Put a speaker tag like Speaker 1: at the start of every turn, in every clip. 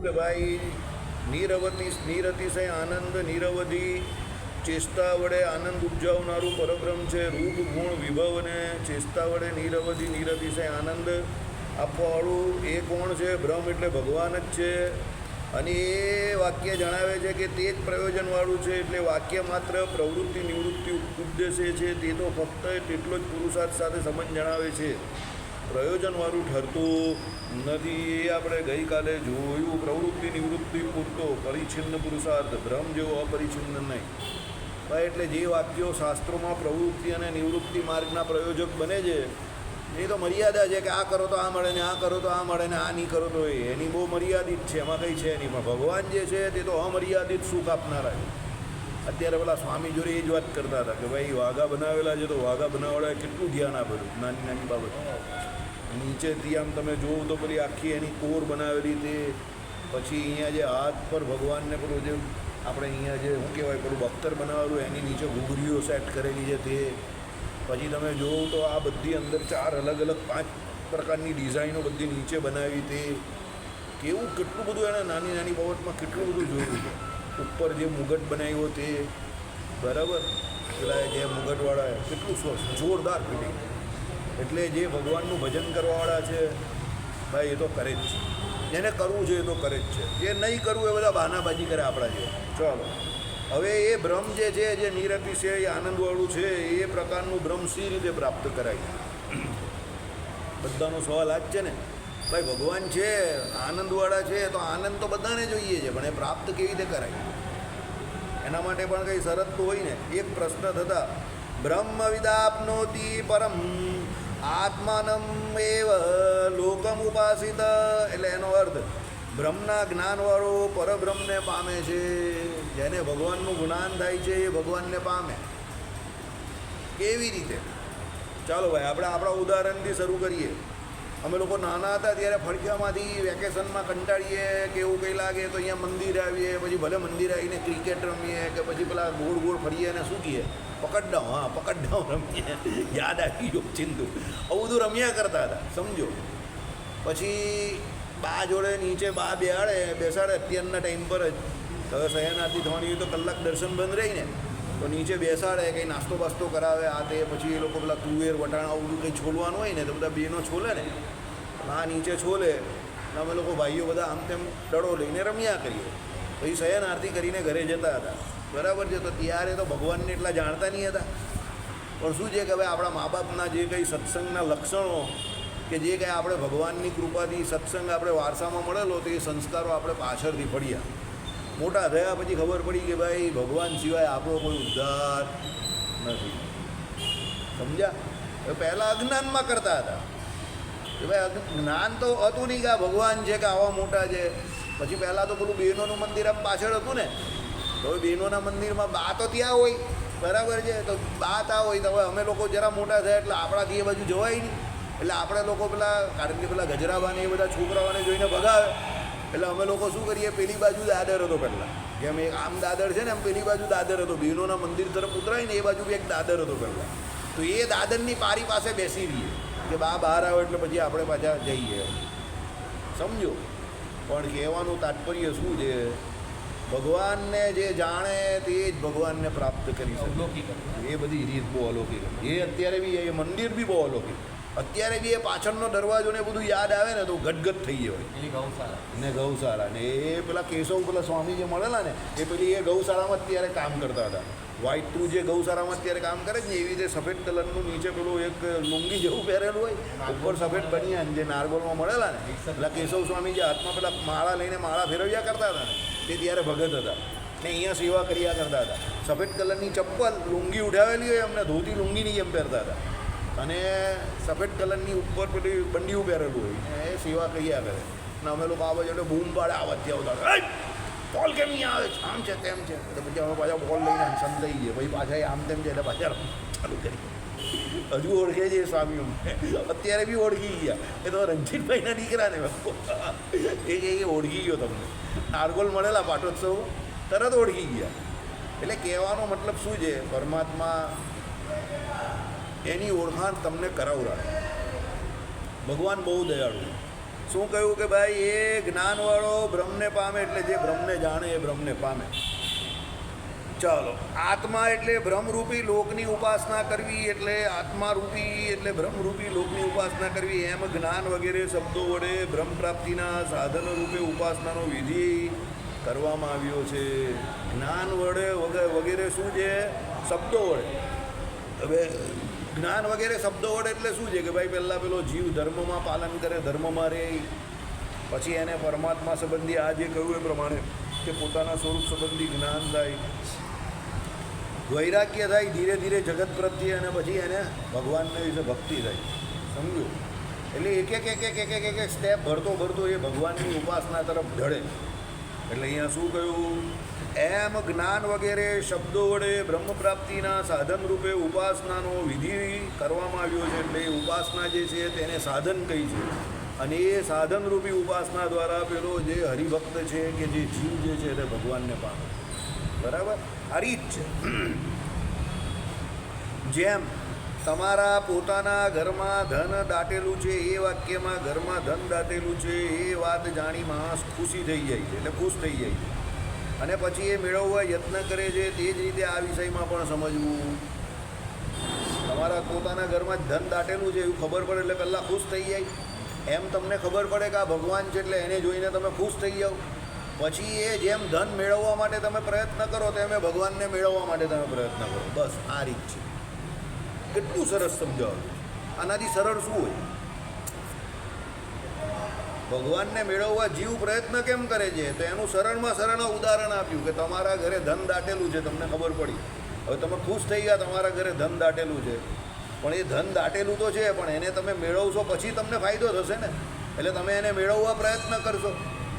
Speaker 1: કે ભાઈ નિરતિશય આનંદ નિરવધિ ચેષ્ટા વડે આનંદ ઉપજાવનારું પરબ્રહ્મ છે. રૂપ ગુણ વિભવ અને ચેષ્ટા વડે નિરવધિ નિરતિશય આનંદ આપવાવાળું એ કોણ છે? બ્રહ્મ એટલે ભગવાન જ છે. અને એ વાક્ય જણાવે છે કે તે જ પ્રયોજનવાળું છે. એટલે વાક્ય માત્ર પ્રવૃત્તિ નિવૃત્તિ ઉપદેશે છે તે તો ફક્ત તેટલો જ પુરુષાર્થ સાથે સંબંધ જણાવે છે, પ્રયોજનવાળું ઠરતું નથી. એ આપણે ગઈકાલે જોયું. પ્રવૃત્તિ નિવૃત્તિ પૂરતો પરિચ્છિન્ન પુરુષાર્થ, બ્રહ્મ જેવો અપરિચ્છિન્ન નહીં. એટલે જે વાક્યો શાસ્ત્રોમાં પ્રવૃત્તિ અને નિવૃત્તિ માર્ગના પ્રયોજક બને છે એ તો મર્યાદા છે કે આ કરો તો આ મળે ને આ કરો તો આ મળે ને આ નહીં કરો તો એની બહુ મર્યાદિત છે, એમાં કંઈ છે નહીં. પણ ભગવાન જે છે તે તો અમર્યાદિત સુખ આપનારા છે. અત્યારે પેલા સ્વામી જોડે એ જ વાત કરતા હતા કે ભાઈ વાઘા બનાવેલા છે તો વાઘા બનાવવાળાએ કેટલું ધ્યાન આપેલું નાની નાની બાબત. નીચેથી આમ તમે જોવું તો પેલી આખી એની કોર બનાવેલી તે, પછી અહીંયા જે હાથ પર ભગવાનને પેલું જે આપણે અહીંયા જે શું કહેવાય પેલું બખ્તર બનાવેલું એની નીચે ઘૂઘરીઓ સેટ કરેલી છે તે, પછી તમે જોવો તો આ બધી અંદર 4 અલગ અલગ 5 પ્રકારની ડિઝાઇનો બધી નીચે બનાવી તે કેવું કેટલું બધું એને નાની નાની બાબતમાં કેટલું બધું જોયું છે. ઉપર જે મુગટ બનાવ્યો તે બરાબર, પેલા જે મુગટવાળા કેટલું જોરદાર ફિટિંગ. એટલે જે ભગવાનનું ભજન કરવાવાળા છે ભાઈ એ તો કરે જ છે, જેને કરવું છે એ તો કરે જ છે. જે નહીં કરવું એ બધા બહાનાબાજી કરે આપણા જે. ચાલો હવે એ બ્રહ્મ જે છે જે નિરતિશય આનંદવાળું છે એ પ્રકારનું બ્રહ્મ સી રીતે પ્રાપ્ત કરાય? બધાનો સવાલ આ જ છે ને ભાઈ. ભગવાન છે આનંદવાળા છે તો આનંદ તો બધાને જોઈએ છે, પણ એ પ્રાપ્ત કેવી રીતે કરાય? એના માટે પણ કંઈ શરત તો હોય ને. એક પ્રશ્ન થતા બ્રહ્મ વિદાપ્નોતિ પરમ આત્માનમ એવ લોકમ ઉપાસિત, એટલે એનો અર્થ બ્રહ્મના જ્ઞાનવાળો પરબ્રહ્મને પામે છે. જેને ભગવાનનું જ્ઞાન થાય છે એ ભગવાનને પામે. કેવી રીતે? ચાલો ભાઈ આપણે આપણા ઉદાહરણથી શરૂ કરીએ. અમે લોકો નાના હતા ત્યારે ફળિયામાંથી વેકેશનમાં કંટાળીએ કે એવું કંઈ લાગે તો અહીંયા મંદિર આવીએ, પછી ભલે મંદિર આવીને ક્રિકેટ રમીએ કે પછી પેલા ગોળ ગોળ ફરીએ અને શું કહીએ પકડડાઉં, હા પકડડાઉં રમીએ. યાદ આવી ગયું ચિંતુ. આવું બધું રમ્યા કરતા હતા સમજો. પછી બા જોડે નીચે બા બેસાડે અત્યારના ટાઈમ પર જ. હવે શયન આરતી થવાની હોય તો કલાક દર્શન બંધ રહીને તો નીચે બેસાડે, કંઈ નાસ્તો બાસ્તો કરાવે આ તે. પછી એ લોકો પેલા તુવેર વટાણા આવું કંઈ છોલવાનું હોય ને તો બધા બેનો છોલે ને, આ નીચે છોલે. અમે લોકો ભાઈઓ બધા આમ તેમ દડો લઈને રમ્યા કરીએ. પછી શયન આરતી કરીને ઘરે જતા હતા બરાબર છે. તો ત્યારે તો ભગવાનને એટલા જાણતા નહીં હતા, પણ શું છે કે હવે આપણા મા બાપના જે કંઈ સત્સંગના લક્ષણો કે જે કંઈ આપણે ભગવાનની કૃપાથી સત્સંગ આપણે વારસામાં મળેલો તો એ સંસ્કારો આપણે પાછળથી પડ્યા. મોટા થયા પછી ખબર પડી કે ભાઈ ભગવાન સિવાય આપણો કોઈ ઉદ્ધાર નથી. સમજ્યા? એ પહેલાં અજ્ઞાનમાં કરતા હતા કે ભાઈ જ્ઞાન તો હતું નહીં કે આ ભગવાન છે કે આવા મોટા છે. પછી પહેલાં તો પેલું બહેનોનું મંદિર આમ પાછળ હતું ને, તો બહેનોના મંદિરમાં બા તો ત્યાં હોય બરાબર છે. તો બા ત્યાં હોય તો હવે અમે લોકો જરા મોટા થયા એટલે આપણાથી એ બાજુ જવાય નહીં. એટલે આપણે લોકો પેલા કારણ કે પેલા ગજરાબાને એ બધા છોકરાઓને જોઈને ભગાવે. એટલે અમે લોકો શું કરીએ, પેલી બાજુ દાદર હતો પહેલાં, જેમ એક આમ દાદર છે ને એમ પેલી બાજુ દાદર હતો. બહેનોના મંદિર તરફ ઉતરાય ને એ બાજુ બી એક દાદર હતો પહેલાં. તો એ દાદરની પારી પાસે બેસી રહીએ કે બા બહાર આવે એટલે પછી આપણે પાછા જઈએ. સમજો? પણ કહેવાનું તાત્પર્ય શું છે? ભગવાનને જે જાણે તે જ ભગવાનને પ્રાપ્ત કરી શકે. એ બધી રીત બહુ અલૌકિક. એ અત્યારે બી એ મંદિર બી બહુ અલૌકિક. અત્યારે બી એ પાછળનો દરવાજો ને બધું યાદ આવે ને તો ગદગદ થઈ જાય. ને ગૌશાળા ને એ પેલા કેશવ પેલા સ્વામી જે મળેલા ને એ પેલી એ ગૌશાળામાં અત્યારે કામ કરતા હતા. વ્હાઇટ ટુ જે ગૌશાળામાં અત્યારે કામ કરે છે ને એવી રીતે સફેદ કલરનું નીચે પેલું એક લુંગી જેવું પહેરેલું હોય, ઉપર સફેદ બનિયાન જે નારગોલમાં મળેલા ને પેલા કેશવ સ્વામી જે હાથમાં પેલા માળા લઈને માળા ફેરવ્યા કરતા હતા ને તે ત્યારે ભગત હતા ને અહીંયા સેવા કર્યા કરતા હતા. સફેદ કલરની ચપ્પલ લુંગી ઉઠાવેલી હોય એમને ધોતી લુંગીની જેમ પહેરતા હતા અને સફેદ કલરની ઉપર પેલી બંડીયું પહેરેલું હોય એ સેવા કર્યા કરે. ને અમે લોકો આવે એટલે બૂમ પાડે આવત આવતા બોલ કેમ નહીં આવે છે, આમ છે તેમ છે. તો પછી અમે પાછા બોલ લઈને સંતાઈ જઈએ. પછી પાછા આમ તેમ છે એટલે પાછા ચાલુ કરી. હજુ ઓળખે છે સ્વામીઓ, અત્યારે બી ઓળખી ગયા. એ તો રણજીતભાઈના દીકરા ને એ ઓળખી ગયો. તમને નારગોલ મળેલા પાટોત્સવ તરત ઓળખી ગયા. એટલે કહેવાનો મતલબ શું છે? પરમાત્મા એની ઓળખાણ તમને કરાવરાવે. ભગવાન બહુ દયાળુ. શું કહ્યું કે ભાઈ એ જ્ઞાનવાળો બ્રહ્મને પામે, એટલે જે બ્રહ્મને જાણે એ બ્રહ્મને પામે. ચાલો, આત્મા એટલે બ્રહ્મરૂપી લોકની ઉપાસના કરવી, એટલે આત્મારૂપી એટલે બ્રહ્મરૂપી લોકની ઉપાસના કરવી. એમ જ્ઞાન વગેરે શબ્દો વડે બ્રહ્મ પ્રાપ્તિના સાધન રૂપે ઉપાસનાનો વિધિ કરવામાં આવ્યો છે. જ્ઞાન વડે વગેરે શું છે? શબ્દો વડે. હવે જ્ઞાન વગેરે શબ્દો વડે એટલે શું છે કે ભાઈ પહેલાં પેલો જીવ ધર્મમાં પાલન કરે, ધર્મમાં રહે, પછી એને પરમાત્મા સંબંધી આ જે કહ્યું એ પ્રમાણે કે પોતાના સ્વરૂપ સંબંધી જ્ઞાન થાય, વૈરાગ્ય થાય ધીરે ધીરે જગત પ્રત્યે, અને પછી એને ભગવાનને વિશે ભક્તિ થાય. સમજો? એટલે એક એક સ્ટેપ ભરતો ભરતો એ ભગવાનની ઉપાસના તરફ ઢળે. એટલે અહીંયા શું કહ્યું? એમ જ્ઞાન વગેરે શબ્દો વડે બ્રહ્મ પ્રાપ્તિના સાધન રૂપે ઉપાસનાનો વિધિ કરવામાં આવ્યો છે. એટલે એ ઉપાસના જે છે તેને સાધન કહી છે, અને એ સાધનરૂપી ઉપાસના દ્વારા પેલો જે હરિભક્ત છે કે જે જીવ જે છે તે ભગવાનને પામે. બરાબર? આ રીત છે. જેમ તમારા પોતાના ઘરમાં ધન દાટેલું છે, એ વાક્યમાં ઘરમાં ધન દાટેલું છે એ વાત જાણી માણસ ખુશી થઈ જાય છે, એટલે ખુશ થઈ જાય છે, અને પછી એ મેળવવા યત્ન કરે છે. તે જ રીતે આ વિષયમાં પણ સમજવું. તમારા પોતાના ઘરમાં જ ધન દાટેલું છે એવું ખબર પડે એટલે પહેલાં ખુશ થઈ જાય. એમ તમને ખબર પડે કે આ ભગવાન છે એટલે એને જોઈને તમે ખુશ થઈ જાઓ. પછી એ જેમ ધન મેળવવા માટે તમે પ્રયત્ન કરો તેમ એ ભગવાનને મેળવવા માટે તમે પ્રયત્ન કરો. બસ આ રીત છે. કેટલું સરસ સમજાવ્યું. આનાથી સરળ શું હોય? ભગવાનને મેળવવા જીવ પ્રયત્ન કેમ કરે છે તો એનું સરળમાં સરળ ઉદાહરણ આપ્યું કે તમારા ઘરે ધન દાટેલું છે, તમને ખબર પડી. હવે તમે ખુશ થઈ ગયા, તમારા ઘરે ધન દાટેલું છે, પણ એ ધન દાટેલું તો છે, પણ એને તમે મેળવશો પછી તમને ફાયદો થશે ને. એટલે તમે એને મેળવવા પ્રયત્ન કરશો.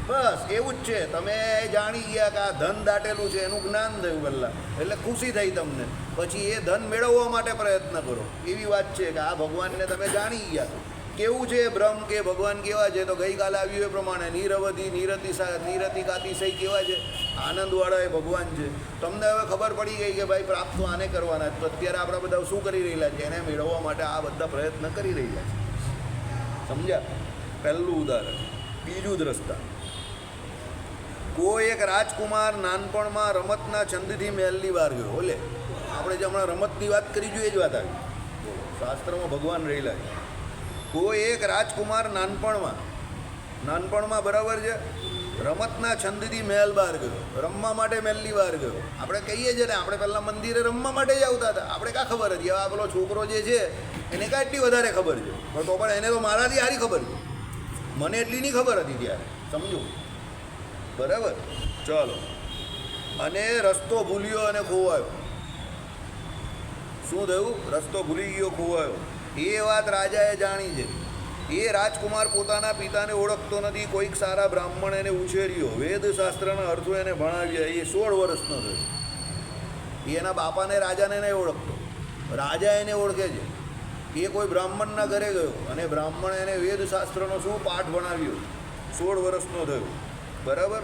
Speaker 1: બસ એવું જ છે. તમે જાણી ગયા કે આ ધન દાટેલું છે, એનું જ્ઞાન થયું પહેલાં, એટલે ખુશી થઈ તમને. પછી એ ધન મેળવવા માટે પ્રયત્ન કરો. એવી વાત છે કે આ ભગવાનને તમે જાણી ગયા. કેવું છે બ્રહ્મ કે ભગવાન કેવા છે? તો ગઈકાલે આવ્યું એ પ્રમાણે નિરવધિ નિરતિકાતિશય કેવા છે? આનંદવાળા એ ભગવાન છે. તમને હવે ખબર પડી ગઈ કે ભાઈ પ્રાપ્ત તો આને કરવાના. તો અત્યારે આપણે બધા શું કરી રહેલા છે? એને મેળવવા માટે આ બધા પ્રયત્ન કરી રહેલા છે. સમજ્યા? પહેલું ઉદાહરણ. બીજું દ્રષ્ટાંત. કોઈ એક રાજકુમાર નાનપણમાં રમતના છંદથી મહેલની બહાર ગયો. ઓલે આપણે જે હમણાં રમતની વાત કરી જોઈએ જ વાત આવી. શાસ્ત્રમાં ભગવાન રહેલા છે. કોઈ એક રાજકુમાર નાનપણમાં બરાબર છે, રમતના છંદથી મહેલ બહાર ગયો. રમવા માટે મહેલની બહાર ગયો. આપણે કહીએ છીએ ને, આપણે પહેલાં મંદિરે રમવા માટે જ આવતા હતા. આપણે કાં ખબર હતી? હવે આ પેલો છોકરો જે છે એને કાં એટલી વધારે ખબર છે, પણ તો પણ એને તો મારાથી સારી ખબર છે. મને એટલી નહીં ખબર હતી ત્યારે. સમજો? બરાબર? ચાલો. અને રસ્તો ભૂલ્યો અને ખોવાયો. શું થયું? રસ્તો ભૂલી ગયો, ખોવાયો. એ વાત રાજાએ જાણી છે. એ રાજકુમાર પોતાના પિતાને ઓળખતો નથી. કોઈક સારા બ્રાહ્મણ એને ઉછેર્યો, વેદશાસ્ત્રના અર્થો એને ભણાવ્યા. એ 16 વર્ષનો થયો. એ એના બાપાને રાજાને નહીં ઓળખતો, રાજા એને ઓળખે છે. એ કોઈ બ્રાહ્મણના ઘરે ગયો અને બ્રાહ્મણ એને વેદશાસ્ત્રનો શું પાઠ ભણાવ્યો. 16 વર્ષનો થયો. બરાબર?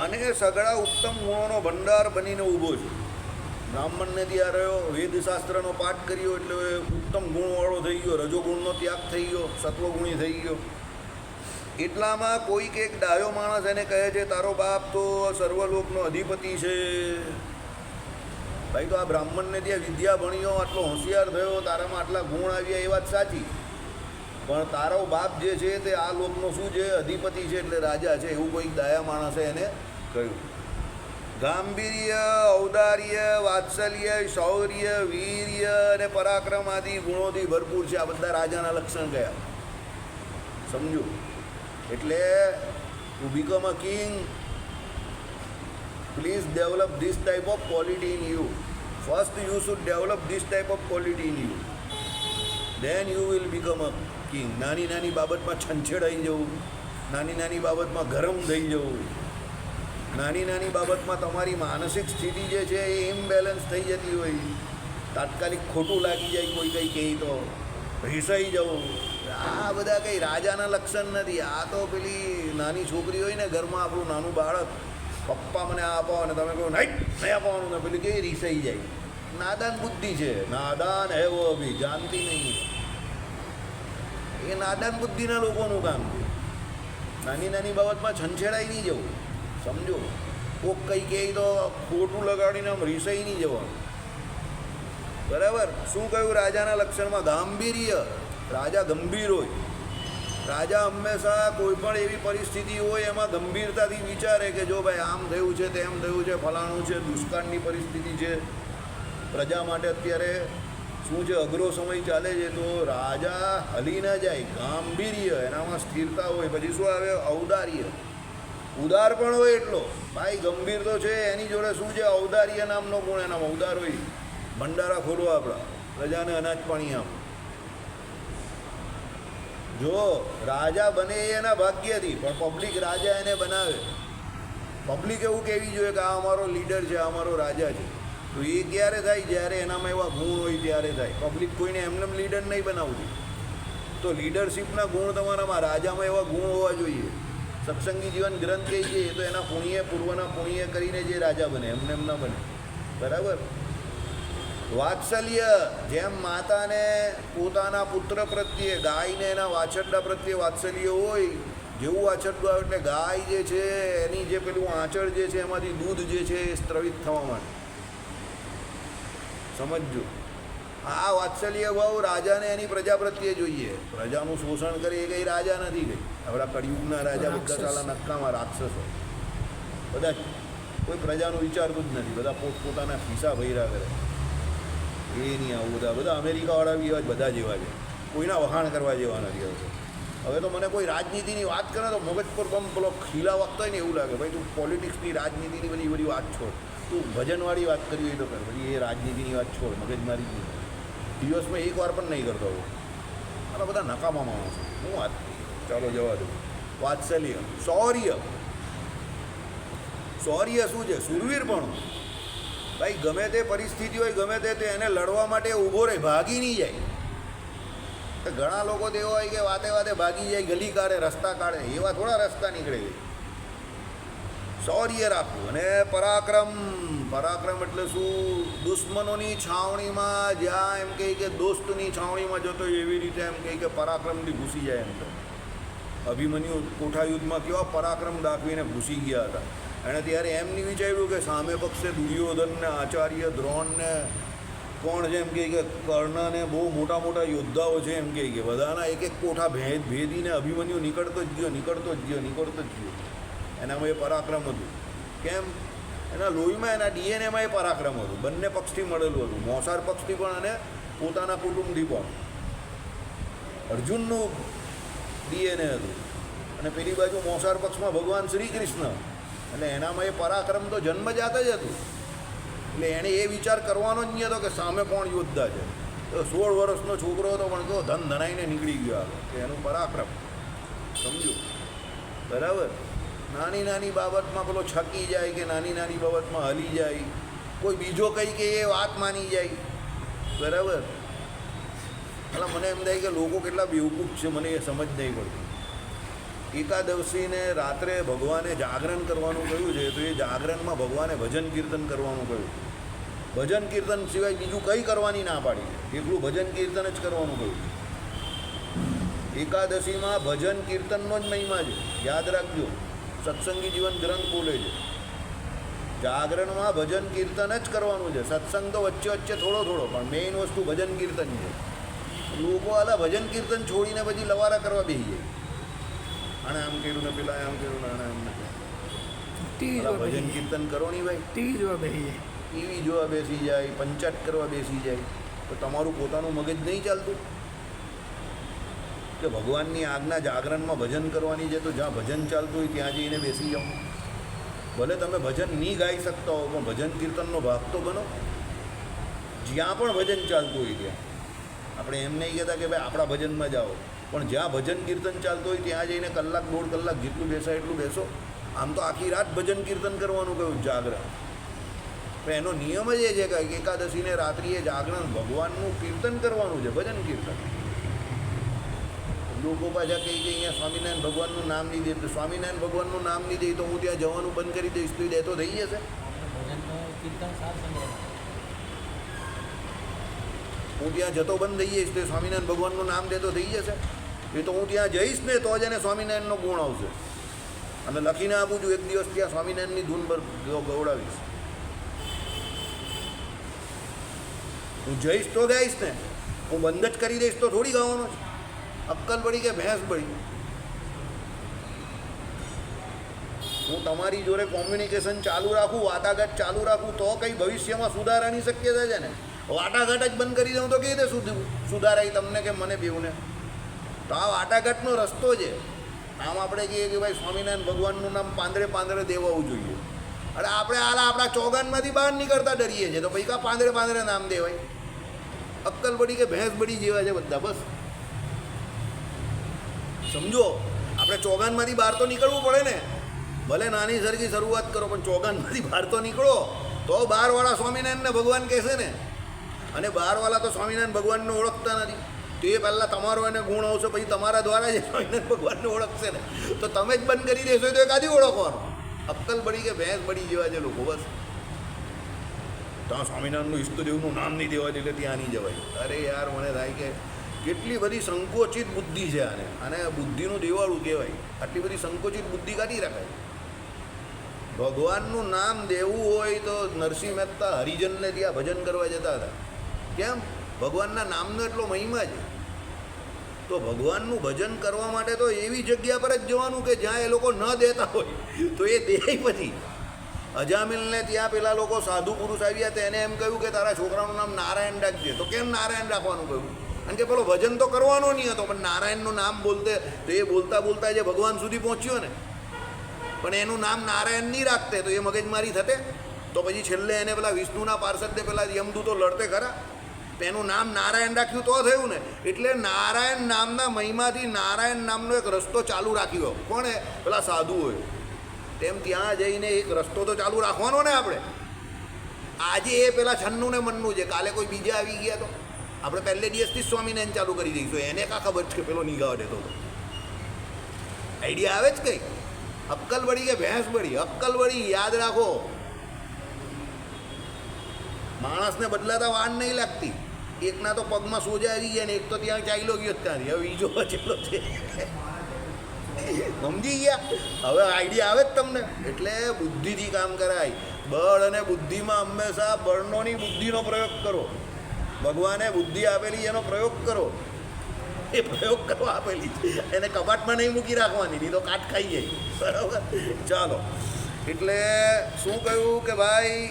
Speaker 1: અને સગળા ઉત્તમ ગુણોનો ભંડાર બનીને ઊભો છે. બ્રાહ્મણને ત્યાં રહ્યો, વેદશાસ્ત્રનો પાઠ કર્યો એટલે ઉત્તમ ગુણવાળો થઈ ગયો, રજોગુણનો ત્યાગ થઈ ગયો, સત્વગુણી થઈ ગયો. એટલામાં કોઈક એક ડાયો માણસ એને કહે છે, તારો બાપ તો સર્વલોકનો અધિપતિ છે. ભાઈ તો આ બ્રાહ્મણને ત્યાં વિદ્યા ભણ્યો, આટલો હોશિયાર થયો, તારામાં આટલા ગુણ આવ્યા એ વાત સાચી, પણ તારો બાપ જે છે તે આ લોકનો શું છે? અધિપતિ છે, એટલે રાજા છે. એવું કોઈક ડાયા માણસે એને કહ્યું. ગાંભીર્ય, ઔદાર્ય, વાત્સલ્ય, શૌર્ય, વીર્ય અને પરાક્રમ આદિ ગુણોથી ભરપૂર છે. આ બધા રાજાના લક્ષણ કયા? સમજો? એટલે to become a king, please develop this type of quality in you. First you should develop this type of quality in you, then you will become a king. નાની નાની બાબતમાં છંછેડાઈ જવું, નાની નાની બાબતમાં ગરમ થઈ જવું, નાની નાની બાબતમાં તમારી માનસિક સ્થિતિ જે છે એ ઇમ્બેલેન્સ થઈ જતી હોય, તાત્કાલિક ખોટું લાગી જાય, કોઈ કંઈ કહે તો રીસાઈ જવું, આ બધા કંઈ રાજાના લક્ષણ નથી. આ તો પેલી નાની છોકરી હોય ને ઘરમાં, આપણું નાનું બાળક, પપ્પા મને આ આપો અને તમે કહો નહીં આપવાનું ને પેલી કેવી રીસાઈ જાય. નાદાન બુદ્ધિ છે, નાદાન હે વો અભી જાનતી નહીં. એ નાદાન બુદ્ધિના લોકોનું કામ છે. નાની નાની બાબતમાં છંછેડાઈ નહીં જવું, સમજો. કોક કંઈ કહે તો ખોટું લગાડીને આમ રીસાઈ નહીં જવાનું, બરાબર. શું કહ્યું રાજાના લક્ષણમાં? ગાંભીર્ય. રાજા ગંભીર હોય. રાજા હંમેશા કોઈ પણ એવી પરિસ્થિતિ હોય એમાં ગંભીરતાથી વિચારે કે જો ભાઈ આમ થયું છે, તેમ થયું છે, ફલાણું છે, દુષ્કાળની પરિસ્થિતિ છે, પ્રજા માટે અત્યારે શું છે, અઘરો સમય ચાલે છે, તો રાજા હલી ન જાય. ગાંભીર્ય, એનામાં સ્થિરતા હોય. પછી શું આવે? ઔદાર્ય. ઉદાર પણ હોય એટલો. ભાઈ ગંભીર તો છે, એની જોડે શું છે? ઔદાર્ય નામનો ગુણ એનામાં ઉદાર હોય. ભંડારા ખોલો આપણા, પ્રજાને અનાજ પાણી આપ. જો રાજા બને એના ભાગ્યથી, પણ પબ્લિક રાજા એને બનાવે. પબ્લિક એવું કહેવી જોઈએ કે આ અમારો લીડર છે, આ અમારો રાજા છે. તો એ ક્યારે થાય? જ્યારે એનામાં એવા ગુણ હોય ત્યારે થાય. પબ્લિક કોઈને એમને લીડર નહીં બનાવતી. તો લીડરશીપના ગુણ તમારામાં, રાજામાં એવા ગુણ હોવા જોઈએ. સત્સંગી જીવન ગ્રંથ કહી છે તો એના પુણ્ય, પૂર્વના પુણ્ય કરીને જે રાજા બને, એમને એમ ના બને, બરાબર. વાત્સલ્ય, જેમ માતાને પોતાના પુત્ર પ્રત્યે, ગાયને એના વાછરડા પ્રત્યે વાત્સલ્ય હોય, જેવું વાછરડું આવે એટલે ગાય જે છે એની જે પેલું આંચળ જે છે એમાંથી દૂધ જે છે એ સ્ત્રવિત થવા માટે, સમજજો. આ વાત્સલ્ય ભાવ રાજાને એની પ્રજા પ્રત્યે જોઈએ. પ્રજાનું શોષણ કરે એ કંઈ રાજા નથી. કંઈ આપણા કળિયુગના રાજા બધા સાલા નક્કામાં રાક્ષસો બધા, કોઈ પ્રજાનું વિચારતું જ નથી. બધા પોતપોતાના ખિસ્સા ભર્યા કરે. એ નહીં, આવું બધા અમેરિકાવાળા બી એવા જ બધા જેવા છે. કોઈના વખાણ કરવા જેવા નથી. હવે તો મને કોઈ રાજનીતિની વાત કરે તો મગજ પર બમ પેલો ખીલા વાગતો હોય ને એવું લાગે. ભાઈ તું પોલિટિક્સની, રાજનીતિની બધી વાત છોડ. તું ભજનવાળી વાત કરવી હોય તો કર, પછી એ રાજનીતિની વાત છોડ. મગજમારી જ નહીં. દિવસમાં એક વાર પણ નહીં કરતો હોય. આ બધા નકામા માણસો. શું વાત? ચાલો જવા દઉં. વાત્સલ્ય. શૌર્ય. શૌર્ય શું છે? સુરવીર પણ. ભાઈ ગમે તે પરિસ્થિતિ હોય, ગમે તે એને લડવા માટે ઊભો રહે, ભાગી નહીં જાય. તો ઘણા લોકો તો એવા હોય કે વાતે વાતે ભાગી જાય, ગલી કાઢે, રસ્તા કાઢે. એવા થોડા રસ્તા નીકળે. શૌર્ય રાખવું. અને પરાક્રમ. પરાક્રમ એટલે શું? દુશ્મનોની છાવણીમાં જ્યાં એમ કહે કે દોસ્તની છાવણીમાં જતો એવી રીતે એમ કહે કે પરાક્રમથી ઘૂસી જાય. એમ તો અભિમન્યુ કોઠા યુદ્ધમાં કેવા પરાક્રમ દાખવીને ઘૂસી ગયા હતા. એણે ત્યારે એમ નહીં વિચાર્યું કે સામે પક્ષે દુર્યોધનને, આચાર્ય દ્રોણને, કોણ છે એમ કહે કે કર્ણને, બહુ મોટા મોટા યોદ્ધાઓ છે એમ કહે કે બધાના એક એક કોઠા ભેદીને અભિમન્યુ નીકળતો જ ગયો. એનામાં એ પરાક્રમ હતું. કેમ? એના લોહીમાં, એના ડીએનએમાં એ પરાક્રમ હતું. બંને પક્ષથી મળેલું હતું. મોસાર પક્ષથી પણ અને પોતાના કુટુંબથી પણ. અર્જુનનું ડીએનએ હતું. અને પેલી બાજુ મોસાર પક્ષમાં ભગવાન શ્રી કૃષ્ણ. એટલે એનામાં એ પરાક્રમ તો જન્મજાત જ હતું. એટલે એણે એ વિચાર કરવાનો જ નહીં હતો કે સામે કોણ યોદ્ધા છે. તો 16 વર્ષનો છોકરો હતો પણ તો ધન ધનાઈને નીકળી ગયો કે એનું પરાક્રમ, સમજો, બરાબર. નાની નાની બાબતમાં પેલો છકી જાય કે નાની નાની બાબતમાં હલી જાય. કોઈ બીજો કંઈ કે એ વાત માની જાય, બરાબર. એટલે મને એમ થાય કે લોકો કેટલા બેવકૂફ છે, મને એ સમજ નહીં પડતી. એકાદશીને રાત્રે ભગવાને જાગરણ કરવાનું કહ્યું છે, તો એ જાગરણમાં ભગવાને ભજન કીર્તન કરવાનું કહ્યું. ભજન કીર્તન સિવાય બીજું કંઈ કરવાની ના પાડી છે. એકલું ભજન કીર્તન જ કરવાનું કહ્યું. એકાદશીમાં ભજન કીર્તનનો જ મહિમા છે, યાદ રાખજો. સત્સંગી જીવન ગ્રંથ બોલે છે જાગરણમાં ભજન કીર્તન જ કરવાનું છે. સત્સંગ તો વચ્ચે વચ્ચે થોડો થોડો, પણ મેઇન વસ્તુ ભજન કીર્તન છે. લોકો આલા ભજન કીર્તન છોડીને પછી લવારા કરવા બેસી જાય. આને આમ કર્યું ને પેલા આમ કર્યું ને આને આમ નથી. ભજન કીર્તન કરો નહીં ભાઈ. ટીવી જોવા બેસી જાય, પંચાયત કરવા બેસી જાય. તો તમારું પોતાનું મગજ નહીં ચાલતું કે ભગવાનની આજ્ઞા જાગરણમાં ભજન કરવાની છે, તો જ્યાં ભજન ચાલતું હોય ત્યાં જઈને બેસી જાઓ. ભલે તમે ભજન નહીં ગાઈ શકતા હો, પણ ભજન કીર્તનનો ભાગ તો બનો. જ્યાં પણ ભજન ચાલતું હોય ત્યાં. આપણે એમ નહીં કહેતા કે ભાઈ આપણા ભજનમાં જાઓ, પણ જ્યાં ભજન કીર્તન ચાલતું હોય ત્યાં જઈને કલાક, 1.5 કલાક જેટલું બેસાય એટલું બેસો. આમ તો આખી રાત ભજન કીર્તન કરવાનું કહ્યું જાગરણ. પણ એનો નિયમ જ એ છે કે એકાદશીને રાત્રિએ જાગરણ ભગવાનનું કીર્તન કરવાનું છે, ભજન કીર્તન. લોકો પાછા કહી કે અહીંયા સ્વામિનારાયણ ભગવાનનું નામ નહીં દે, તો સ્વામિનારાયણ ભગવાનનું નામ નહીં દે તો હું ત્યાં જવાનું બંધ કરી દઈશ, તો એ દેતો થઈ જશે. હું ત્યાં જતો બંધ થઈ જઈશ તો સ્વામિનારાયણ ભગવાનનું નામ દેતો થઈ જશે? એ તો હું ત્યાં જઈશ ને તો જ એને સ્વામિનારાયણનો ગુણ આવશે. અને લખીને આપું છું, એક દિવસ ત્યાં સ્વામિનારાયણની ધૂન પર ગવડાવીશ. હું જઈશ તો ગાઈશ ને, હું બંધ જ કરી દઈશ તો થોડી ગાવાનો છે? અક્કલ પડી કે ભેંસ પડી? હું તમારી જોડે કોમ્યુનિકેશન ચાલુ રાખું, વાટાઘાટ ચાલુ રાખું તો કંઈ ભવિષ્યમાં સુધારાની શક્યતા છે ને. વાટાઘાટ જ બંધ કરી દઉં તો કેવી રીતે સુધારાય તમને કે મને બેઉને? તો આ વાટાઘાટનો રસ્તો છે. આમ આપણે કહીએ કે ભાઈ સ્વામિનારાયણ ભગવાનનું નામ પાંદડે પાંદડે દેવાવું જોઈએ. અરે આપણે આપણા ચોગાનમાંથી બહાર નીકળતા ડરીએ છીએ તો ભાઈ કા પાંદડે પાંદડે નામ દેવાય? અક્કલ પડી કે ભેંસ પડી જેવા છે બધા. બસ સમજો, આપણે ચોગાનમાંથી બહાર તો નીકળવું પડે ને. ભલે નાની સરખી શરૂઆત કરો પણ ચોગાનમાંથી બહાર તો નીકળો તો બહારવાળા સ્વામિનારાયણને ભગવાન કહેશે ને. અને બહારવાળા તો સ્વામિનારાયણ ભગવાનને ઓળખતા નથી. તો એ પહેલાં તમારો એને ગુણ આવશે, પછી તમારા દ્વારા જ સ્વામિનારાયણ ભગવાનને ઓળખશે ને. તો તમે જ બંધ કરી દેશો તો એ કાદી ઓળખવાનો? અક્કલ પડી કે ભેંસ પડી જેવા છે લોકો. બસ ત્યાં સ્વામિનારાયણનું ઈષ્ટદેવનું નામ નહીં દેવા એટલે ત્યાં નહીં જવાય. અરે યાર, મને થાય કે કેટલી બધી સંકોચિત બુદ્ધિ છે આને. અને બુદ્ધિનું દેવાળું કહેવાય. આટલી બધી સંકોચિત બુદ્ધિ કાઢી રખાય. ભગવાનનું નામ દેવું હોય તો નરસિંહ મહેતા હરિજનને ત્યાં ભજન કરવા જતા હતા. કેમ? ભગવાનના નામનો એટલો મહિમા છે. તો ભગવાનનું ભજન કરવા માટે તો એવી જગ્યા પર જ જવાનું કે જ્યાં એ લોકો ન દેતા હોય તો એ દે. પછી અજામિલને ત્યાં પેલા લોકો સાધુ પુરુષ આવ્યા તો એને એમ કહ્યું કે તારા છોકરાનું નામ નારાયણ રાખજે. તો કેમ નારાયણ રાખવાનું કહ્યું? કારણ કે પેલો ભજન તો કરવાનો નહીં હતો, પણ નારાયણનું નામ બોલતે તો એ બોલતા બોલતા જે ભગવાન સુધી પહોંચ્યો ને. પણ એનું નામ નારાયણ નહીં રાખતે તો એ મગજમારી થતે. તો પછી છેલ્લે એને પેલા વિષ્ણુના પાર્ષદને પેલા યમદૂતો લડતે ખરા. એનું નામ નારાયણ રાખ્યું તો થયું ને. એટલે નારાયણ નામના મહિમાથી નારાયણ નામનો એક રસ્તો ચાલુ રાખ્યો. કોણે? પેલા સાધુઓએ. તેમ ત્યાં જઈને એક રસ્તો તો ચાલુ રાખવાનો ને આપણે. આજે એ પેલા છન્નું ને મનનું છે, કાલે કોઈ બીજા આવી ગયા તો આપણે પહેલે દિવસથી જ સ્વામિનારાયણ ચાલુ કરી દઈશું. એને કા ખબર છે કે પેલો નિગાહ દેતો હતો? આઈડિયા આવે જ કંઈ? અક્કલ વળી કે ભેંસ વળી? અક્કલ વળી. યાદ રાખો, માણસને બદલાતા વાર નહીં લાગતી. એકના તો પગમાં સોજા આવી ગયા ને એક તો ત્યાં ચાલ્યો ગયો ત્યાંથી. હવે બીજો બચેલો છે. સમજી ગયા? હવે આઈડિયા આવે જ તમને. એટલે બુદ્ધિથી કામ કરાય. બળ અને બુદ્ધિમાં હંમેશા બળનોની બુદ્ધિનો પ્રયોગ કરો. ભગવાને બુદ્ધિ આપેલી એનો પ્રયોગ કરો. એ પ્રયોગ કરવા આપેલી એને કબાટમાં નહીં મૂકી રાખવાની, નહીં તો કાટ ખાઈ જાય. બરાબર? ચાલો, એટલે શું કહ્યું કે ભાઈ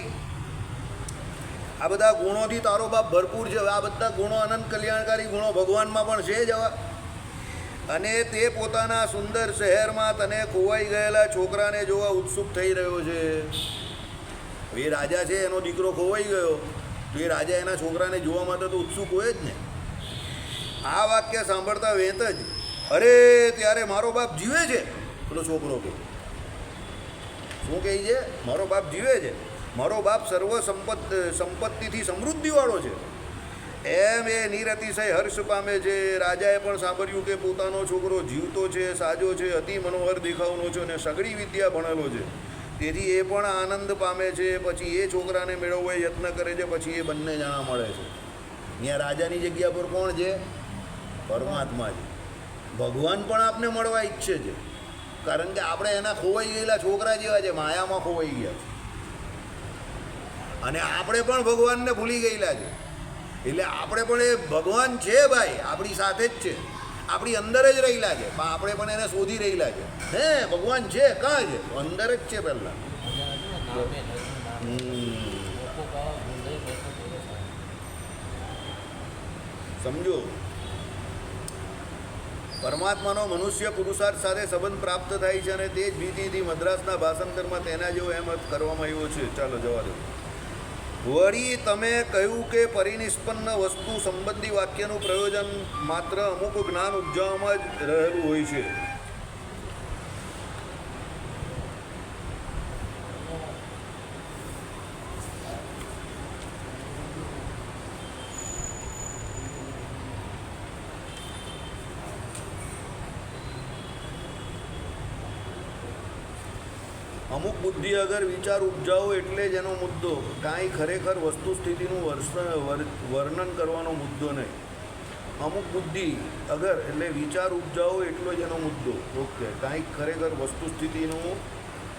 Speaker 1: આ બધા ગુણોથી તારો બાપ ભરપૂર છે. આ બધા ગુણો અનંત કલ્યાણકારી ગુણો ભગવાનમાં પણ છે જ. અને તે પોતાના સુંદર શહેરમાં તને ખોવાઈ ગયેલા છોકરાને જોવા ઉત્સુક થઈ રહ્યો છે. એ રાજા છે, એનો દીકરો ખોવાઈ ગયો તો એ રાજા એના છોકરાને જોવા માટે તો ઉત્સુક હોય જ ને. આ વાક્ય સાંભળતા વેત જ અરે ત્યારે મારો બાપ જીવે છે. પેલો છોકરો કે શું કહે છે? મારો બાપ જીવે છે, મારો બાપ સર્વ સંપત્તિથી સમૃદ્ધિવાળો છે. એમ એ નિરતિશય હર્ષ પામે છે. રાજાએ પણ સાંભળ્યું કે પોતાનો છોકરો જીવતો છે, સાજો છે, અતિ મનોહર દેખાવનો છે અને સઘળી વિદ્યા ભણેલો છે. તેથી એ પણ આનંદ પામે છે. પછી એ છોકરાને મેળવવા યત્ન કરે છે. પછી એ બંને જણા મળે છે. અહીંયા રાજાની જગ્યા પર કોણ છે? પરમાત્મા છે. ભગવાન પણ આપને મળવા ઈચ્છે છે, કારણ કે આપણે એના ખોવાઈ ગયેલા છોકરા જેવા છે, માયામાં ખોવાઈ ગયા છે. અને આપણે પણ ભગવાનને ભૂલી ગયેલા છે. એટલે આપણે પણ એ ભગવાન છે ભાઈ, આપણી સાથે જ છે, આપણી અંદર જ રહેલા છે, પણ આપણે પણ એને શોધી રહેલા છે. હે ભગવાન છે કાં છે? અંદર જ છે પહેલાં. સમજો, પરમાત્માનો મનુષ્ય પુરુષાર્થ સાથે સંબંધ પ્રાપ્ત થાય છે અને તે જ ભીતિથી મદ્રાસના ભાષાંતરમાં તેના જેવો એમ અર્થ કરવામાં આવ્યો છે. ચાલો જવા દો. વળી તમે કહ્યું કે પરિનિષ્પન્ન વસ્તુ સંબંધી વાક્યનું પ્રયોજન માત્ર અમુક જ્ઞાન ઉપજાવવામાં જ રહેલું હોય છે. અમુક બુદ્ધિ અગર વિચાર ઉપજાવો એટલે જ એનો મુદ્દો, કાંઈ ખરેખર વસ્તુ સ્થિતિનું વર્ણન કરવાનો મુદ્દો નહીં. અમુક બુદ્ધિ અગર એટલે વિચાર ઉપજાવો એટલો જ એનો મુદ્દો. ઓકે, કાંઈક ખરેખર વસ્તુ સ્થિતિનું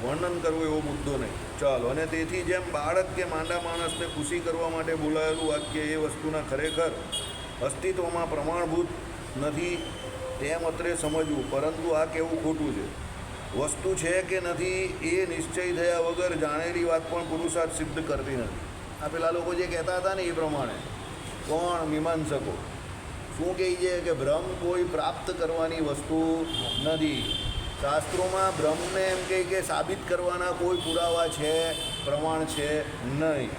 Speaker 1: વર્ણન કરવું એવો મુદ્દો નહીં. ચાલો, અને તેથી જેમ બાળક કે માંદા માણસને ખુશી કરવા માટે બોલાયેલું વાક્ય એ વસ્તુના ખરેખર અસ્તિત્વમાં પ્રમાણભૂત નથી તેમ અત્રે સમજવું, પરંતુ આ કહેવું ખોટું છે. વસ્તુ છે કે નથી એ નિશ્ચય થયા વગર જાણેલી વાત પણ પુરુષાર્થ સિદ્ધ કરતી નથી. આ પેલા લોકો જે કહેતા હતા ને એ પ્રમાણે કોણ મીમાંસકો શું કહે છે કે બ્રહ્મ કોઈ પ્રાપ્ત કરવાની વસ્તુ નથી. શાસ્ત્રોમાં બ્રહ્મને એમ કહે કે સાબિત કરવાના કોઈ પુરાવા છે, પ્રમાણ છે નહીં.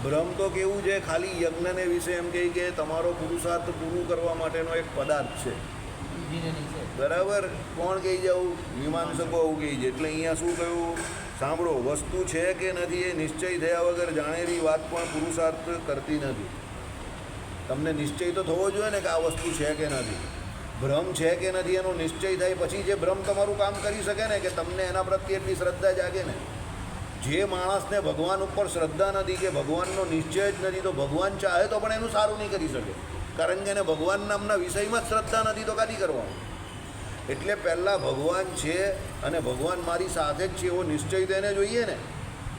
Speaker 1: બ્રહ્મ તો કેવું છે, ખાલી યજ્ઞને વિશે એમ કહે કે તમારો પુરુષાર્થ પૂરું કરવા માટેનો એક પદાર્થ છે. બરાબર, કોણ કહી જવું? મીમાંસકો આવું કહે છે. એટલે અહીંયા શું કહ્યું? સાંભળો, વસ્તુ છે કે નથી એ નિશ્ચય થયા વગર જાણેલી વાત પણ પુરુષાર્થ કરતી નથી. તમને નિશ્ચય તો થવો જોઈએ ને કે આ વસ્તુ છે કે નથી. ભ્રમ છે કે નથી એનો નિશ્ચય થાય પછી જે ભ્રમ તમારું કામ કરી શકે ને, કે તમને એના પ્રત્યે એટલી શ્રદ્ધા જાગે ને. જે માણસને ભગવાન ઉપર શ્રદ્ધા નથી, કે ભગવાનનો નિશ્ચય જ નથી, તો ભગવાન ચાહે તો પણ એનું સારું નહીં કરી શકે, કારણ કે એને ભગવાન નામના વિષયમાં જ શ્રદ્ધા નથી, તો કાથી કરવાનું. એટલે પહેલાં ભગવાન છે અને ભગવાન મારી સાથે જ છે એવો નિશ્ચય તો એને જોઈએ ને.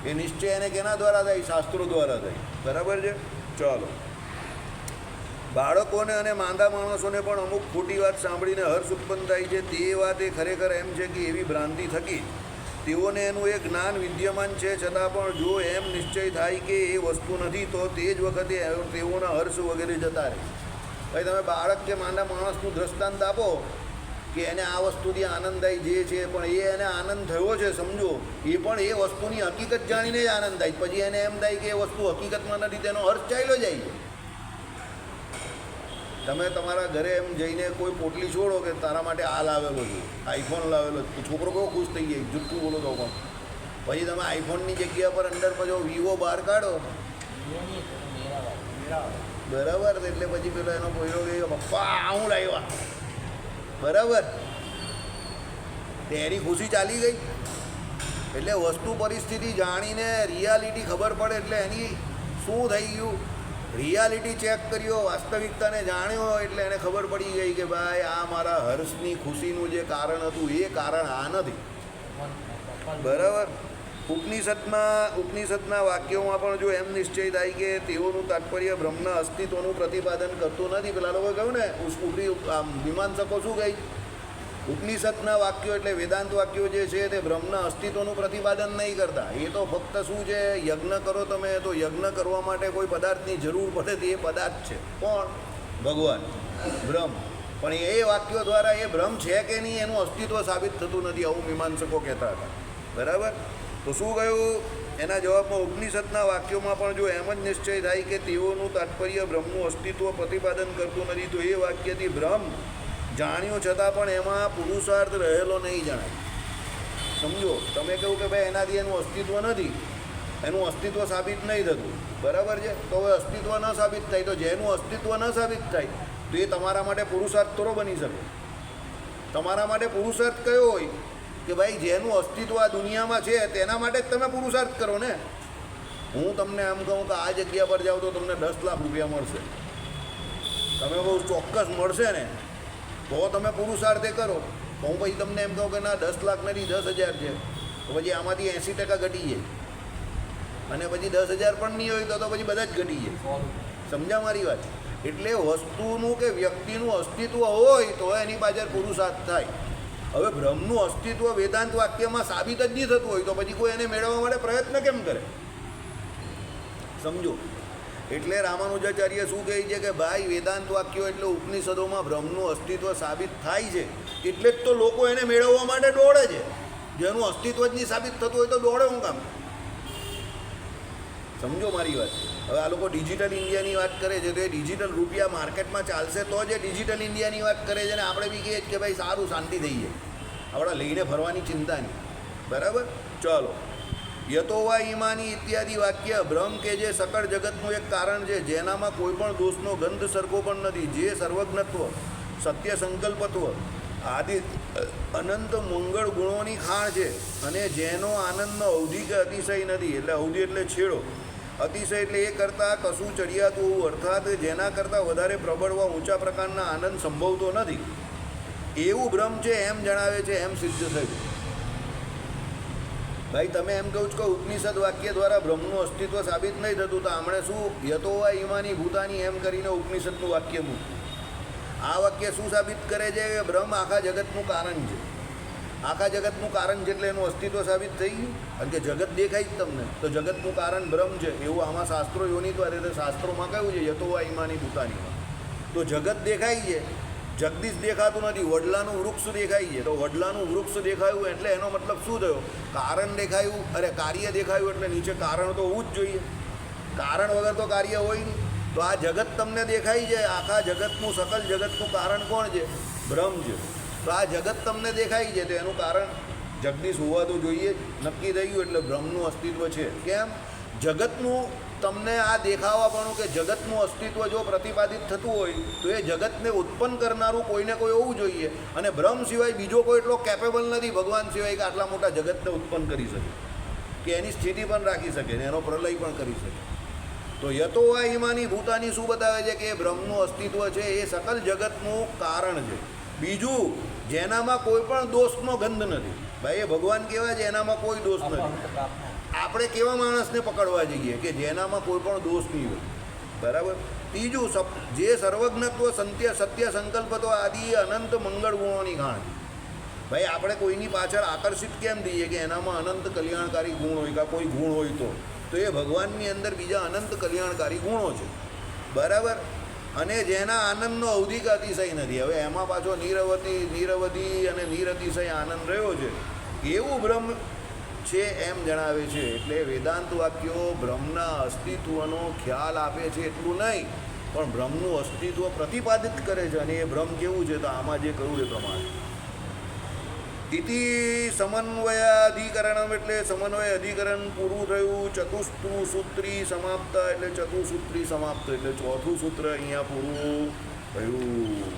Speaker 1: એ નિશ્ચય એને કેના દ્વારા થાય? શાસ્ત્રો દ્વારા થાય. બરાબર છે. ચાલો, બાળકોને અને માંદા માણસોને પણ અમુક ખોટી વાત સાંભળીને હર્ષ ઉત્પન્ન થાય છે. તે વાત એ ખરેખર એમ છે કે એવી ભ્રાંતિ થકી તેઓને એનું એક જ્ઞાન વિદ્યમાન છે, છતાં પણ જો એમ નિશ્ચય થાય કે એ વસ્તુ નથી, તો તે જ વખતે તેઓના હર્ષ વગેરે જતા રહે. ભાઈ, તમે બાળક કે માંદા માણસનું દ્રષ્ટાંત આપો કે એને આ વસ્તુથી આનંદ થાય જે છે, પણ એ એને આનંદ થયો છે સમજો, એ પણ એ વસ્તુની હકીકત જાણીને જ આનંદ થાય. પછી એને એમ થાય કે એ વસ્તુ હકીકતમાં નથી, તેનો હર્ષ ચાલ્યો જાય છે. તમે તમારા ઘરે એમ જઈને કોઈ પોટલી છોડો કે તારા માટે આ લાવેલો છે, આઈફોન લાવેલો છે, છોકરો કેવો ખુશ થઈ જાય, જુઠ્ઠું બોલો તો પણ. પછી તમે આઈફોનની જગ્યા પર અંદર પછી વિવો બહાર કાઢો, બરાબર, એટલે પછી પેલો એનો પોયરો ગયો, પપ્પા હું લાવ્યા, બરાબર, તેની ખુશી ચાલી ગઈ. એટલે વસ્તુ પરિસ્થિતિ જાણીને રિયાલિટી ખબર પડે એટલે એની શું થઈ ગયું, રિયાલિટી ચેક કર્યો, વાસ્તવિકતાને જાણ્યો, એટલે એને ખબર પડી ગઈ કે ભાઈ આ મારા હર્ષની ખુશીનું જે કારણ હતું એ કારણ આ નથી. બરાબર. ઉપનિષદના વાક્યોમાં પણ જો એમ નિશ્ચય થાય કે તેઓનું તાત્પર્ય બ્રહ્મના અસ્તિત્વનું પ્રતિપાદન કરતું નથી. પેલા લોકોએ કહ્યું ને, મીમાંસકો શું કહી? ઉપનિષદના વાક્યો એટલે વેદાંત વાક્યો જે છે તે બ્રહ્મના અસ્તિત્વનું પ્રતિપાદન નહીં કરતા. એ તો ફક્ત શું છે, યજ્ઞ કરો તમે તો યજ્ઞ કરવા માટે કોઈ પદાર્થની જરૂર પડે તો એ પદાર્થ છે. કોણ? ભગવાન, બ્રહ્મ. પણ એ વાક્યો દ્વારા એ બ્રહ્મ છે કે નહીં એનું અસ્તિત્વ સાબિત થતું નથી, આવું મીમાંસકો કહેતા હતા. બરાબર. તો શું કહ્યું એના જવાબમાં? ઉપનિષદના વાક્યોમાં પણ જો એમ જ નિશ્ચય થાય કે તેઓનું તાત્પર્ય બ્રહ્મનું અસ્તિત્વ પ્રતિપાદન કરતું નથી, તો એ વાક્યથી બ્રહ્મ જાણ્યો છતાં પણ એમાં પુરુષાર્થ રહેલો નહીં જણાય. સમજો, તમે કહ્યું કે ભાઈ એનાથી એનું અસ્તિત્વ નથી, એનું અસ્તિત્વ સાબિત નહીં થતું, બરાબર છે. તો હવે અસ્તિત્વ ન સાબિત થાય, તો જેનું અસ્તિત્વ ન સાબિત થાય તો એ તમારા માટે પુરુષાર્થ થોડો બની શકે. તમારા માટે પુરુષાર્થ કયો હોય કે ભાઈ જેનું અસ્તિત્વ આ દુનિયામાં છે તેના માટે જ તમે પુરુષાર્થ કરો ને. હું તમને એમ કહું કે આ જગ્યા પર જાઓ તો તમને 10 લાખ રૂપિયા મળશે, તમે બહુ ચોક્કસ મળશે ને, તો તમે પુરુષાર્થે કરો. તો હું પછી તમને એમ કહું કે ના 10 લાખ નથી 10,000 છે, તો પછી આમાંથી 80% ઘટી જાય, અને પછી 10,000 પણ નહીં હોય તો પછી બધા જ ઘટી જાય. સમજા મારી વાત? એટલે વસ્તુનું કે વ્યક્તિનું અસ્તિત્વ હોય તો એની પાછળ પુરુષાર્થ થાય. હવે બ્રહ્મનું અસ્તિત્વ વેદાંત વાક્યમાં સાબિત જ નહીં થતું હોય તો પછી કોઈ એને મેળવવા માટે પ્રયત્ન કેમ કરે? સમજો. એટલે રામાનુજાચાર્ય શું કહે છે કે ભાઈ વેદાંત વાક્યો એટલે ઉપનિષદોમાં બ્રહ્મનું અસ્તિત્વ સાબિત થાય છે, એટલે જ તો લોકો એને મેળવવા માટે દોડે છે. જેનું અસ્તિત્વ જ નહીં સાબિત થતું હોય તો દોડે હું કામ? સમજો મારી વાત. હવે આ લોકો ડિજિટલ ઇન્ડિયાની વાત કરે છે, તો એ ડિજિટલ રૂપિયા માર્કેટમાં ચાલશે તો જ એ ડિજિટલ ઇન્ડિયાની વાત કરે છે. ને આપણે બી કહીએ કે ભાઈ સારું, શાંતિ થઈ જાય, આપણે લઈને ફરવાની ચિંતા નહીં. બરાબર. ચાલો, યતોવા ઈમાની ઇત્યાદિ વાક્ય બ્રહ્મ કે જે સકળ જગતનું એક કારણ છે, જેનામાં કોઈ પણ દોષનો ગંધ સરખો પણ નથી, જે સર્વજ્ઞત્વ, સત્ય સંકલ્પત્વ આદિ અનંત મંગળ ગુણોની ખાણ છે અને જેનો આનંદનો અવધિ કે અતિશય નથી. એટલે અવધિ એટલે છેડો, અતિશય એટલે એ કરતાં કશું ચડિયાતું હોવું, અર્થાત જેના કરતાં વધારે પ્રબળવા ઊંચા પ્રકારના આનંદ સંભવતો નથી એવું બ્રહ્મ છે એમ જણાવે છે, એમ સિદ્ધ થયું. ભાઈ તમે એમ કહું છો કે ઉપનિષદ વાક્ય દ્વારા બ્રહ્મનું અસ્તિત્વ સાબિત નહીં થતું, તો આપણે શું યતોવા ઈમાની ભૂતાની એમ કરીને ઉપનિષદનું વાક્ય મૂક્યું. આ વાક્ય શું સાબિત કરે છે કે બ્રહ્મ આખા જગતનું કારણ છે. આખા જગતનું કારણ છે એટલે એનું અસ્તિત્વ સાબિત થઈ ગયું. કારણ કે જગત દેખાય જ તમને, તો જગતનું કારણ બ્રહ્મ છે એવું આમાં શાસ્ત્રો યોનિત્વા રીતે શાસ્ત્રોમાં કહ્યું છે યતોવા ઈમાની ભૂતાનીમાં. તો જગત દેખાય છે, જગદીશ દેખાતું નથી, વડલાનું વૃક્ષ દેખાય છે. તો વડલાનું વૃક્ષ દેખાયું એટલે એનો મતલબ શું થયો? કારણ દેખાયું, અરે કાર્ય દેખાયું એટલે નીચે કારણ તો હોવું જ જોઈએ. કારણ વગર તો કાર્ય હોય નહીં. તો આ જગત તમને દેખાય છે, આખા જગતનું સકલ જગતનું કારણ કોણ છે? બ્રહ્મ છે. તો આ જગત તમને દેખાય છે તો એનું કારણ જગદીશ હોવા તો જોઈએ જ. નક્કી થઈ ગયું એટલે બ્રહ્મનું અસ્તિત્વ છે. કેમ? જગતનું તમને આ દેખાવાપણું કે જગતનું અસ્તિત્વ જો પ્રતિપાદિત થતું હોય તો એ જગતને ઉત્પન્ન કરનારું કોઈને કોઈ હોવું જોઈએ. અને બ્રહ્મ સિવાય બીજો કોઈ એટલો કેપેબલ નથી ભગવાન સિવાય કે આટલા મોટા જગતને ઉત્પન્ન કરી શકે, કે એની સ્થિતિ પણ રાખી શકે ને એનો પ્રલય પણ કરી શકે. તો યતોવા ઈમાની ભૂતાની શું બતાવે છે કે બ્રહ્મનું અસ્તિત્વ છે એ સકલ જગતનું કારણ છે. બીજું, જેનામાં કોઈ પણ દોષનો ગંધ નથી. ભાઈ એ ભગવાન કેવા છે? એનામાં કોઈ દોષ નથી. આપણે કેવા માણસને પકડવા જઈએ કે જેનામાં કોઈ પણ દોષ નહીં હોય? બરાબર. ત્રીજું, જે સર્વજ્ઞત્વ સત્ય સંકલ્પ તો આદિ અનંત મંગળ ગુણોની ખાણ. ભાઈ આપણે કોઈની પાછળ આકર્ષિત કેમ થઈએ કે એનામાં અનંત કલ્યાણકારી ગુણ હોય કે કોઈ ગુણ હોય તો એ ભગવાનની અંદર બીજા અનંત કલ્યાણકારી ગુણો છે. બરાબર. અને જેના આનંદનો અવધિ કે અતિશય નથી. હવે એમાં પાછો નિરવધિ અને નિરતિશય આનંદ રહ્યો છે એવું બ્રહ્મ છે એમ જણાવે છે. એટલે વેદાંત વાક્યો બ્રહ્મના અસ્તિત્વનો ખ્યાલ આપે છે એટલું નહીં, પણ બ્રહ્મનું અસ્તિત્વ પ્રતિપાદિત કરે છે. અને એ બ્રહ્મ કેવું છે? તો આમાં જે કહ્યું એ પ્રમાણે ઇતિ સમન્વયાધિકરણમ એટલે સમન્વય અધિકરણ પૂરું થયું. ચતુસ્તુ સૂત્રી સમાપ્ત એટલે ચતુસૂત્રી સમાપ્ત એટલે ચોથું સૂત્ર અહીંયા પૂરું થયું.